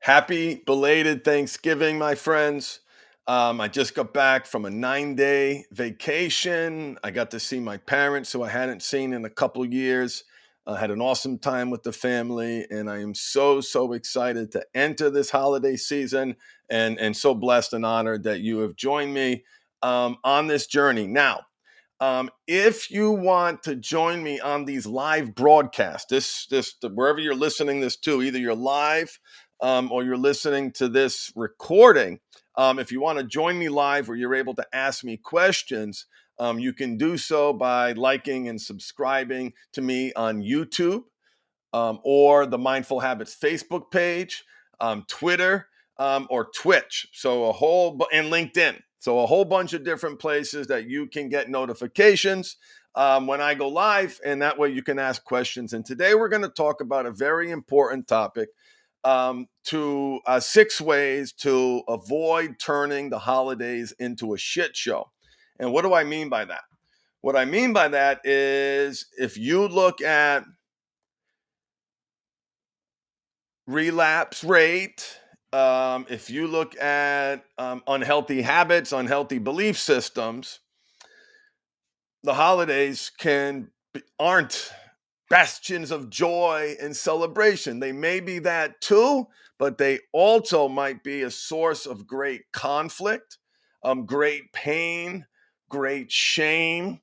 Happy belated Thanksgiving, my friends. I just got back from a 9-day vacation. I got to see my parents, who I hadn't seen in a couple years. I had an awesome time with the family, and I am so excited to enter this holiday season and so blessed and honored that you have joined me on this journey. Now, if you want to join me on these live broadcasts, this wherever you're listening this to, either you're live or you're listening to this recording. If you want to join me live, or you're able to ask me questions, you can do so by liking and subscribing to me on YouTube, or the Mindful Habits Facebook page, Twitter, or Twitch. So and LinkedIn. So a whole bunch of different places that you can get notifications when I go live, and that way you can ask questions. And today we're going to talk about a very important topic, to 6 ways to avoid turning the holidays into a shit show. And what do I mean by that? What I mean by that is, if you look at relapse rate, if you look at unhealthy habits, unhealthy belief systems, the holidays aren't bastions of joy and celebration. They may be that too, but they also might be a source of great conflict, great pain, great shame,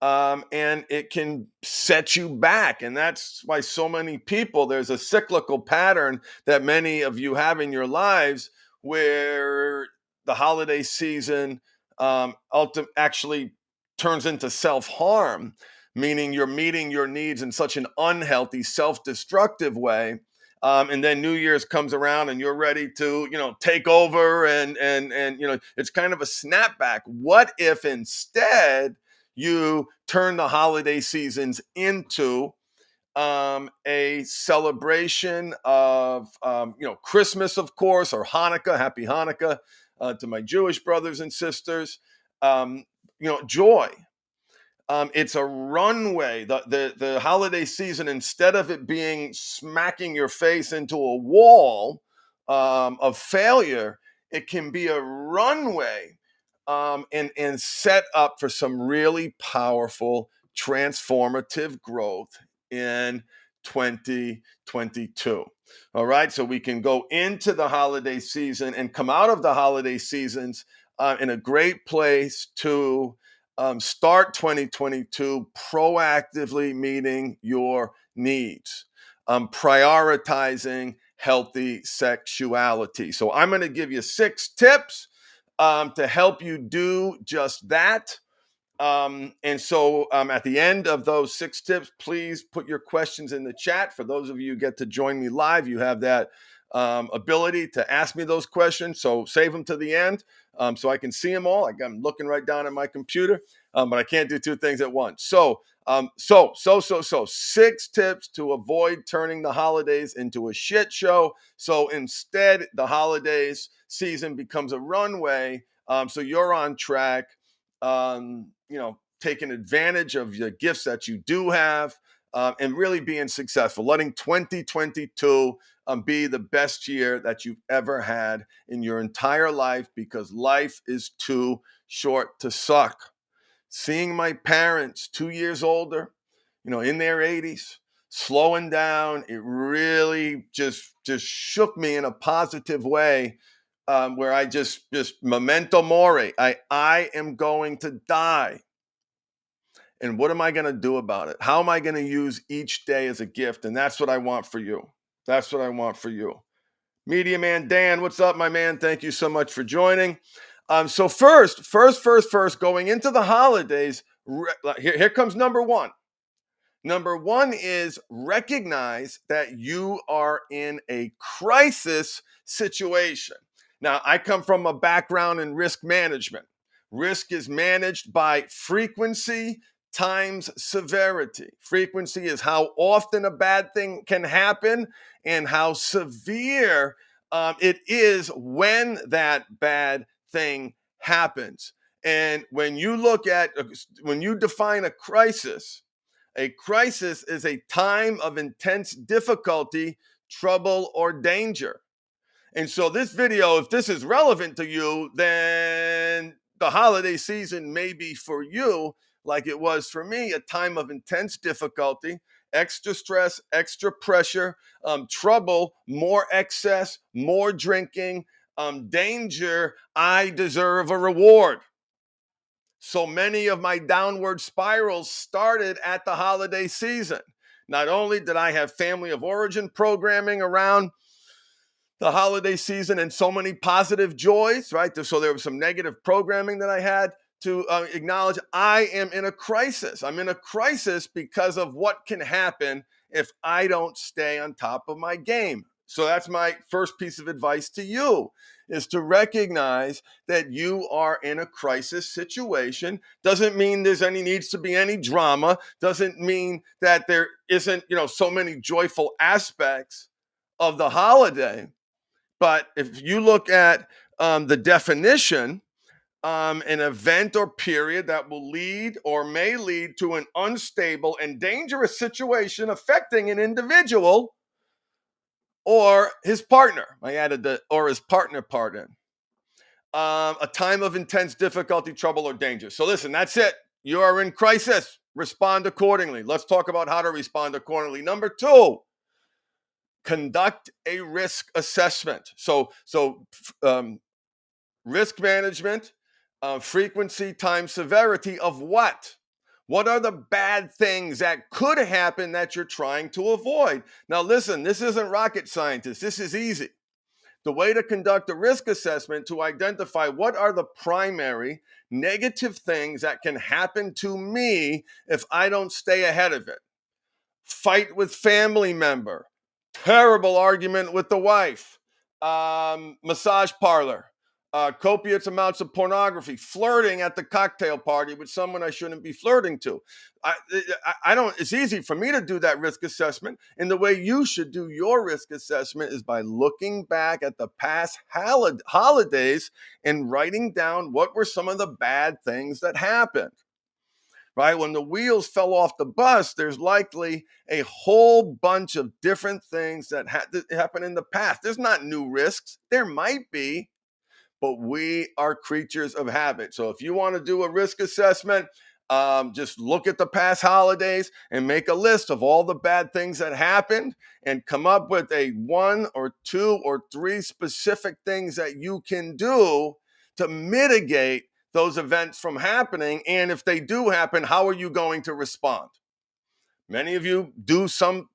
and it can set you back. And that's why so many people, there's a cyclical pattern that many of you have in your lives, where the holiday season actually turns into self-harm, meaning you're meeting your needs in such an unhealthy, self-destructive way. And then New Year's comes around and you're ready to, take over, and it's kind of a snapback. What if instead you turn the holiday seasons into a celebration of, Christmas, of course, or Hanukkah? Happy Hanukkah to my Jewish brothers and sisters. Joy. It's a runway. The holiday season, instead of it being smacking your face into a wall of failure, it can be a runway, and set up for some really powerful, transformative growth in 2022. All right, so we can go into the holiday season and come out of the holiday seasons in a great place to start 2022 proactively meeting your needs, prioritizing healthy sexuality. So I'm going to give you 6 tips to help you do just that. And so at the end of those 6 tips, please put your questions in the chat. For those of you who get to join me live, you have that ability to ask me those questions. So save them to the end, so I can see them all. I'm looking right down at my computer, but I can't do 2 things at once. So 6 tips to avoid turning the holidays into a shit show. So instead, the holidays season becomes a runway. So you're on track, taking advantage of the gifts that you do have, and really being successful, letting 2022 be the best year that you've ever had in your entire life, because life is too short to suck. Seeing my parents 2 years older, in their 80s, slowing down, it really just shook me in a positive way, where I just memento mori. I am going to die. And what am I going to do about it? How am I going to use each day as a gift? And that's what I want for you. That's what I want for you. Media Man Dan, what's up, my man? Thank you so much for joining. So first, going into the holidays, here comes number one. Number one is recognize that you are in a crisis situation. Now, I come from a background in risk management. Risk is managed by frequency times severity. Frequency is how often a bad thing can happen, and how severe it is when that bad thing happens. And when you define a crisis is a time of intense difficulty, trouble, or danger. And so this video, if this is relevant to you, then the holiday season may be for you, like it was for me, a time of intense difficulty, extra stress, extra pressure, trouble, more excess, more drinking, danger. I deserve a reward. So many of my downward spirals started at the holiday season. Not only did I have family of origin programming around the holiday season and so many positive joys, right? So there was some negative programming that I had to acknowledge. I am in a crisis. I'm in a crisis because of what can happen if I don't stay on top of my game. So that's my first piece of advice to you, is to recognize that you are in a crisis situation. Doesn't mean needs to be any drama. Doesn't mean that there isn't, so many joyful aspects of the holiday. But if you look at the definition, an event or period that will lead or may lead to an unstable and dangerous situation affecting an individual or his partner. I added the or his partner part in. A time of intense difficulty, trouble, or danger. So listen, that's it. You are in crisis. Respond accordingly. Let's talk about how to respond accordingly. Number 2, conduct a risk assessment. So risk management, frequency times severity of what? What are the bad things that could happen that you're trying to avoid? Now, listen, this isn't rocket science. This is easy. The way to conduct a risk assessment to identify what are the primary negative things that can happen to me if I don't stay ahead of it. Fight with family member, terrible argument with the wife, massage parlor, copious amounts of pornography, flirting at the cocktail party with someone I shouldn't be flirting to. I don't, it's easy for me to do that risk assessment. And the way you should do your risk assessment is by looking back at the past holidays and writing down what were some of the bad things that happened. Right? When the wheels fell off the bus, there's likely a whole bunch of different things that happened in the past. There's not new risks. There might be, but we are creatures of habit. So if you want to do a risk assessment, just look at the past holidays and make a list of all the bad things that happened and come up with a 1 or 2 or 3 specific things that you can do to mitigate those events from happening. And if they do happen, how are you going to respond? Many of you do some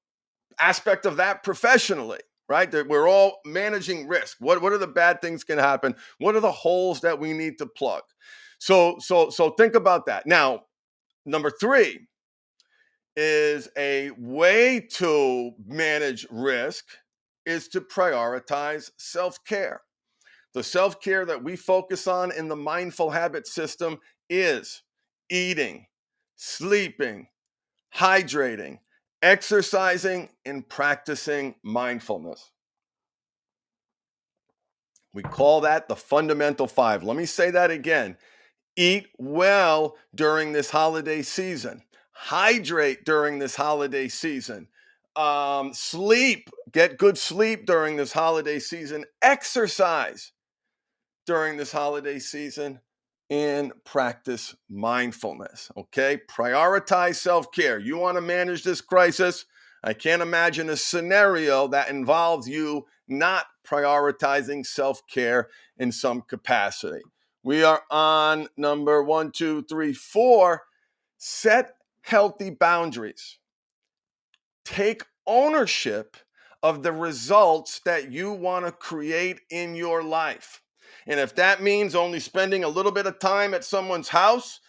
aspect of that professionally, right? That we're all managing risk. What are the bad things can happen? What are the holes that we need to plug? So think about that. Now, number 3 is a way to manage risk is to prioritize self-care. The self-care that we focus on in the mindful habit system is eating, sleeping, hydrating, exercising, and practicing mindfulness. We call that the fundamental 5. Let me say that again. Eat well during this holiday season. Hydrate during this holiday season. Sleep, get good sleep during this holiday season. Exercise during this holiday season, and practice mindfulness. Okay, prioritize self-care. You want to manage this crisis? I can't imagine a scenario that involves you not prioritizing self-care in some capacity. We are on number 1, 2, 3, 4. Set healthy boundaries. Take ownership of the results that you want to create in your life. And if that means only spending a little bit of time at someone's house,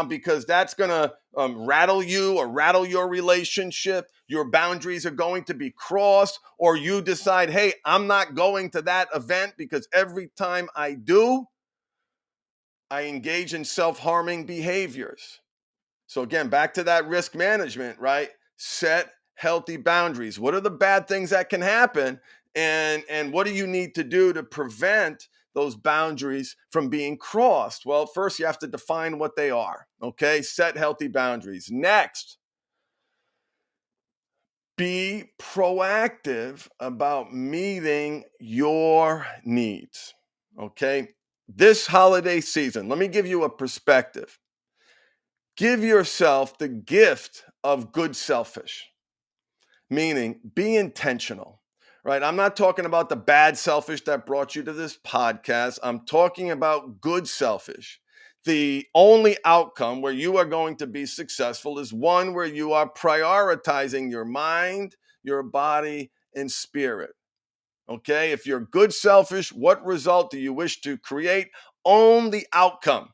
because that's going to rattle you or rattle your relationship, your boundaries are going to be crossed, or you decide, hey, I'm not going to that event because every time I do, I engage in self-harming behaviors. So again, back to that risk management, right? Set healthy boundaries. What are the bad things that can happen? And what do you need to do to prevent those boundaries from being crossed? Well, first you have to define what they are. Okay, set healthy boundaries. Next, Be proactive about meeting your needs. Okay. This holiday season, let me give you a perspective. Give yourself the gift of good selfish, meaning be intentional, right? I'm not talking about the bad selfish that brought you to this podcast. I'm talking about good selfish. The only outcome where you are going to be successful is one where you are prioritizing your mind, your body, and spirit. Okay? If you're good selfish, what result do you wish to create? Own the outcome.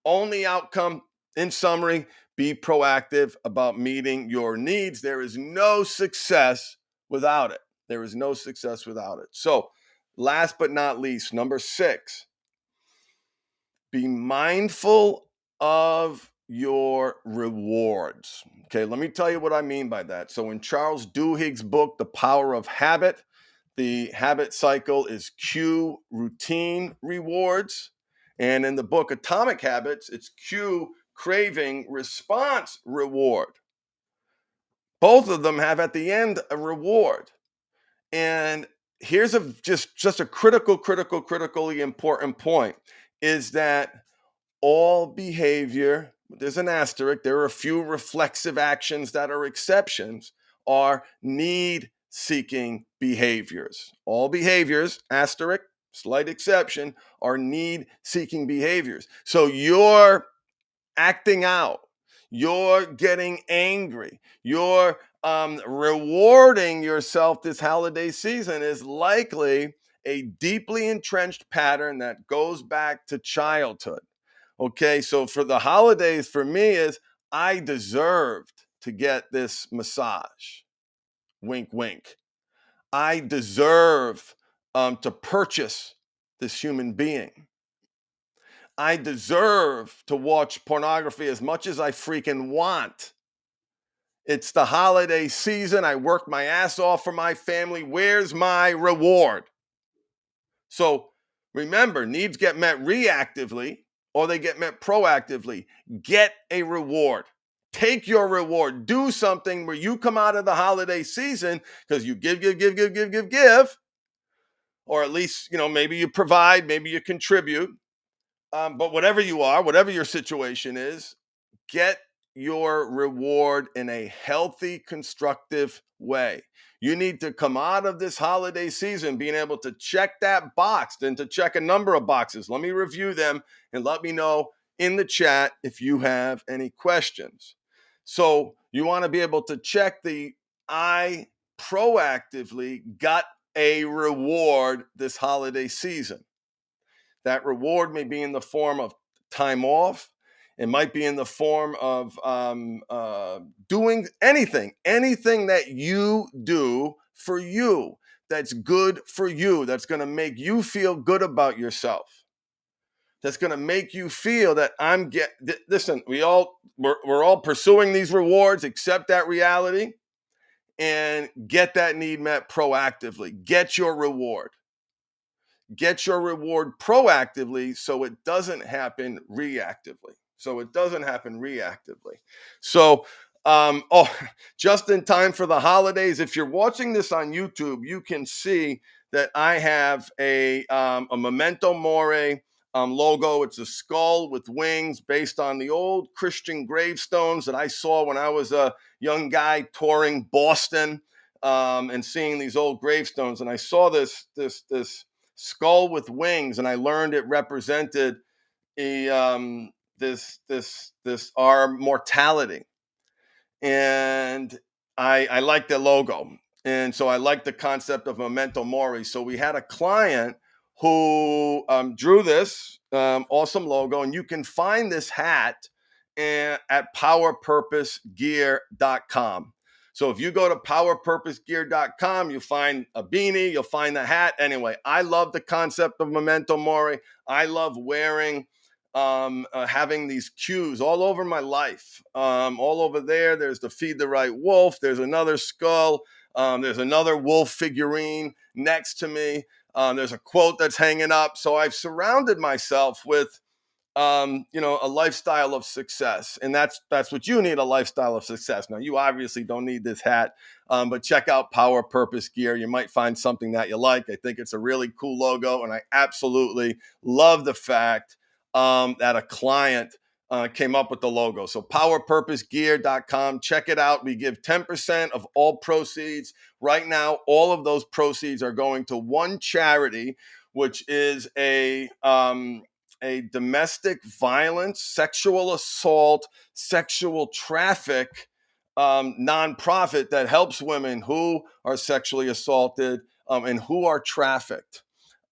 Only outcome, in summary, be proactive about meeting your needs. There is no success without it. There is no success without it. So, last but not least, number 6, be mindful of your rewards. Okay, let me tell you what I mean by that. So, in Charles Duhigg's book, The Power of Habit, the habit cycle is cue, routine, rewards. And in the book Atomic Habits, it's cue, craving, response, reward. Both of them have at the end a reward. And here's just a critically important point is that all behavior, there's an asterisk, there are a few reflexive actions that are exceptions, are need seeking behaviors. All behaviors, asterisk, slight exception, are need seeking behaviors. So you're acting out, you're getting angry, you're rewarding yourself this holiday season is likely a deeply entrenched pattern that goes back to childhood. Okay, so for the holidays, for me, is I deserved to get this massage. Wink, wink. I deserve to purchase this human being. I deserve to watch pornography as much as I freaking want. It's the holiday season. I worked my ass off for my family. Where's my reward? So remember, needs get met reactively or they get met proactively. Get a reward. Take your reward. Do something where you come out of the holiday season because you give, or at least, maybe you provide, maybe you contribute. But whatever you are, whatever your situation is, get your reward in a healthy, constructive way. You need to come out of this holiday season being able to check that box, then to check a number of boxes. Let me review them and let me know in the chat if you have any questions. So you want to be able to check the I proactively got a reward this holiday season. That reward may be in the form of time off. It might be in the form of doing anything that you do for you that's good for you, that's going to make you feel good about yourself, that's going to make you feel that listen, we're all pursuing these rewards, accept that reality, and get that need met proactively. Get your reward. Get your reward proactively so it doesn't happen reactively. So, just in time for the holidays, if you're watching this on YouTube, you can see that I have a Memento Mori logo. It's a skull with wings based on the old Christian gravestones that I saw when I was a young guy touring Boston and seeing these old gravestones. And I saw this skull with wings, and I learned it represented this our mortality, and I like the logo, and so I like the concept of memento mori. So we had a client who drew this awesome logo, and you can find this hat at powerpurposegear.com. So if you go to powerpurposegear.com, you'll find a beanie, you'll find the hat. Anyway, I love the concept of memento mori. I love wearing having these cues all over my life. All over there, there's the Feed the Right Wolf. There's another skull. There's another wolf figurine next to me. There's a quote that's hanging up. So I've surrounded myself with a lifestyle of success. And that's what you need, a lifestyle of success. Now, you obviously don't need this hat, but check out Power Purpose Gear. You might find something that you like. I think it's a really cool logo, and I absolutely love the fact that a client came up with the logo. So powerpurposegear.com, check it out. We give 10% of all proceeds. Right now, all of those proceeds are going to one charity, which is a domestic violence, sexual assault, sexual traffic nonprofit that helps women who are sexually assaulted and who are trafficked.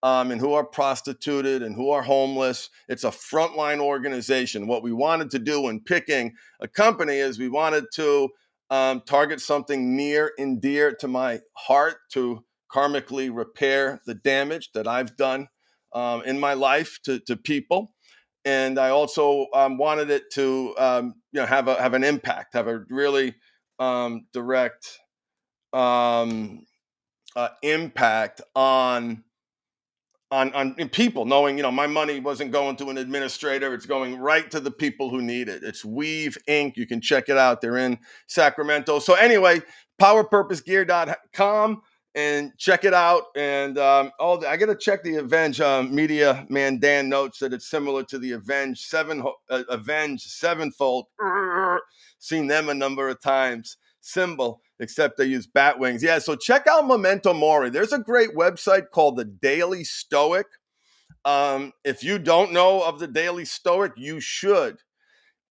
And who are prostituted and who are homeless. It's a frontline organization. What we wanted to do in picking a company is we wanted to target something near and dear to my heart, to karmically repair the damage that I've done in my life to people. And I also wanted it to have an impact, have a really direct impact on people, knowing my money wasn't going to an administrator. It's going right to the people who need it. It's Weave Inc. You can check it out. They're in Sacramento. So anyway, powerpurposegear.com and check it out. And I got to check the Avenge media man. Dan notes that it's similar to the Avenge Sevenfold. Seen them a number of times. Symbol, except they use bat wings. Yeah, so check out Memento Mori. There's a great website called The Daily Stoic. If you don't know of The Daily Stoic, you should,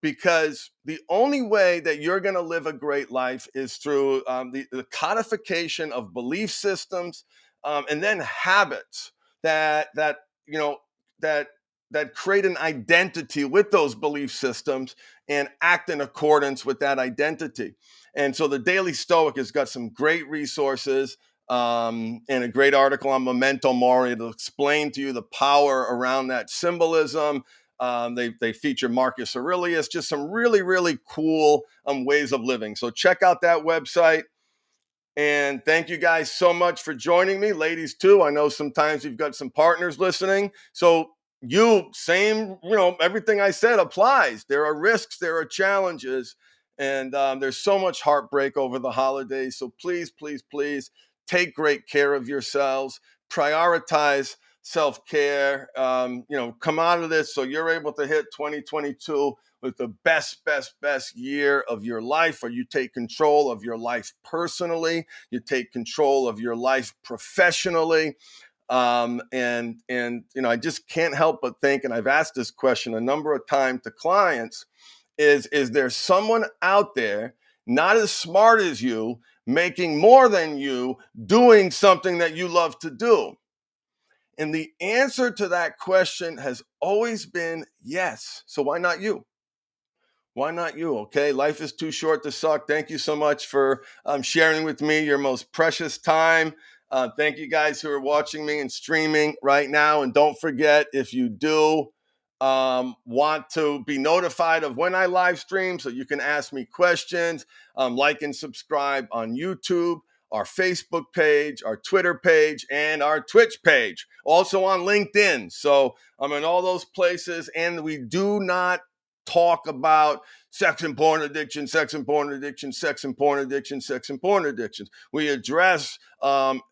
because the only way that you're going to live a great life is through the codification of belief systems and then habits that create an identity with those belief systems and act in accordance with that identity. And so the Daily Stoic has got some great resources and a great article on Memento Mori to explain to you the power around that symbolism. They feature Marcus Aurelius, just some really, really cool ways of living. So check out that website. And thank you guys so much for joining me. Ladies, too. I know sometimes you've got some partners listening. So everything I said applies. There are risks, there are challenges, and there's so much heartbreak over the holidays. So please, please, please take great care of yourselves. Prioritize self-care. Come out of this so you're able to hit 2022 with the best year of your life, or you take control of your life personally, you take control of your life professionally. I just can't help but think, and I've asked this question a number of times to clients, is there someone out there not as smart as you, making more than you, doing something that you love to do? And the answer to that question has always been yes. So why not you? Why not you? Okay. Life is too short to suck. Thank you so much for sharing with me your most precious time. Thank you guys who are watching me and streaming right now. And don't forget, if you do want to be notified of when I live stream so you can ask me questions, like and subscribe on YouTube, our Facebook page, our Twitter page, and our Twitch page. Also on LinkedIn. So I'm in all those places, and we do not talk about sex and porn addiction, sex and porn addiction, sex and porn addiction, sex and porn addictions. We address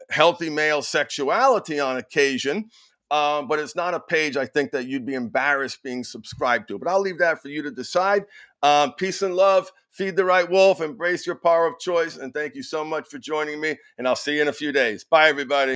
healthy male sexuality on occasion, but it's not a page I think that you'd be embarrassed being subscribed to. But I'll leave that for you to decide. Peace and love. Feed the right wolf. Embrace your power of choice. And thank you so much for joining me. And I'll see you in a few days. Bye, everybody.